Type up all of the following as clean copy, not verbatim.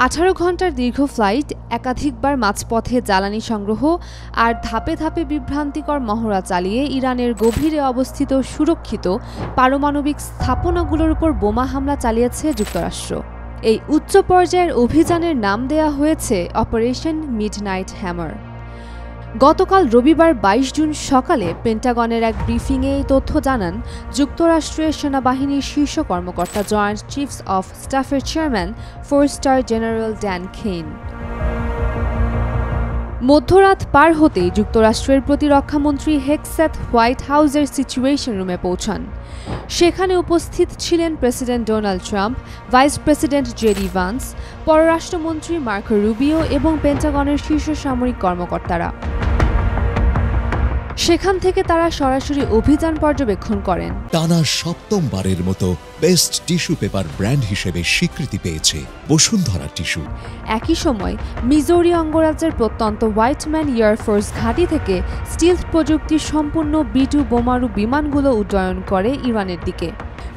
18 ঘণ্টার দীর্ঘ ফ্লাইট, একাধিকবার মাঝপথে জ্বালানি সংগ্রহ আর ধাপে ধাপে বিভ্রান্তিকর মহড়া চালিয়ে ইরানের গভীরে অবস্থিত সুরক্ষিত পারমাণবিক স্থাপনাগুলোর উপর বোমা হামলা চালিয়েছে যুক্তরাষ্ট্র। এই উচ্চ পর্যায়ের অভিযানের নাম দেয়া হয়েছে অপারেশন মিডনাইট হ্যামার। গতকাল রবিবার 22 জুন সকালে পেন্টাগনের এক ব্রিফিংয়ে এই তথ্য জানান যুক্তরাষ্ট্রের সেনাবাহিনীর শীর্ষ কর্মকর্তা জয়েন্ট চিফস অফ স্টাফের chairman 4 star general Dan Caine. মধ্যরাত পার হতেই যুক্তরাষ্ট্রের প্রতিরক্ষামন্ত্রী হেগসেথ হোয়াইট হাউসের সিচুয়েশন রুমে পৌঁছান। সেখানে উপস্থিত ছিলেন president Donald Trump, vice president JD Vance, পররাষ্ট্রমন্ত্রী মার্কো রুবিও এবং পেন্টাগনের শীর্ষ সামরিক কর্মকর্তারা। সেখান থেকে তারা সরাসরি অভিযান পর্যবেক্ষণ করেন। টানা সপ্তমবারের মতো বেস্ট টিস্যু পেপার ব্র্যান্ড হিসেবে স্বীকৃতি পেয়েছে বসুন্ধরা টিস্যু। একই সময় মিজোরি অঙ্গরাজ্যের প্রত্যন্ত হোয়াইটম্যান এয়ারফোর্স ঘাঁটি থেকে স্টিলথ প্রযুক্তির সম্পূর্ণ B-2 বোমারু বিমানগুলো উড্ডয়ন করে ইরানের দিকে।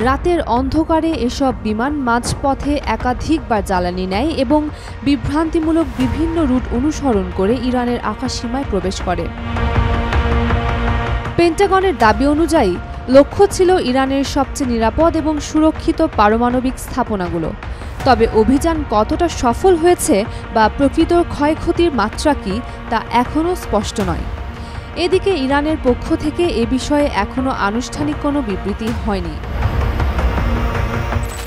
রাতের অন্ধকারে এসব বিমান মাঝপথে একাধিকবার জ্বালানি নেয় এবং বিভ্রান্তিমূলক বিভিন্ন রুট অনুসরণ করে ইরানের আকাশসীমায় প্রবেশ করে। পেন্টাগনের দাবি অনুযায়ী লক্ষ্য ছিল ইরানের সবচেয়ে নিরাপদ এবং সুরক্ষিত পারমাণবিক স্থাপনাগুলো। তবে অভিযান কতটা সফল হয়েছে বা প্রকৃত ক্ষয়ক্ষতির মাত্রা কি তা এখনও স্পষ্ট নয়। এদিকে ইরানের পক্ষ থেকে এ বিষয়ে এখনও আনুষ্ঠানিক কোনো বিবৃতি হয়নি।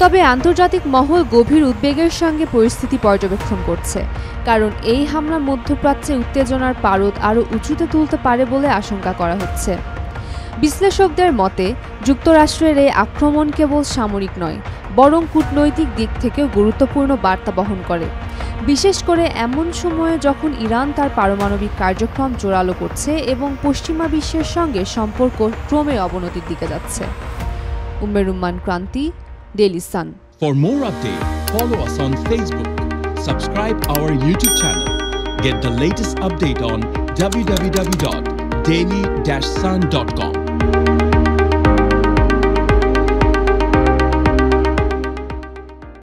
তবে আন্তর্জাতিক মহল গভীর উদ্বেগের সঙ্গে পরিস্থিতি পর্যবেক্ষণ করছে, কারণ এই হামলা মধ্যপ্রাচ্যে উত্তেজনার পারদ আরও উঁচুতে তুলতে পারে বলে আশঙ্কা করা হচ্ছে। বিশ্লেষকদের মতে যুক্তরাষ্ট্রের এই আক্রমণ কেবল সামরিক নয়, বরং কূটনৈতিক দিক থেকেও গুরুত্বপূর্ণ বার্তা বহন করে, বিশেষ করে এমন সময়ে যখন ইরান তার পারমাণবিক কার্যক্রম জোরালো করছে এবং পশ্চিমা বিশ্বের সঙ্গে সম্পর্ক ক্রমে অবনতির দিকে যাচ্ছে। উম্মেরুম্মান ক্রান্তি, Daily Sun. For more updates, follow us on Facebook, subscribe our YouTube channel, get the latest update on www.daily-sun.com.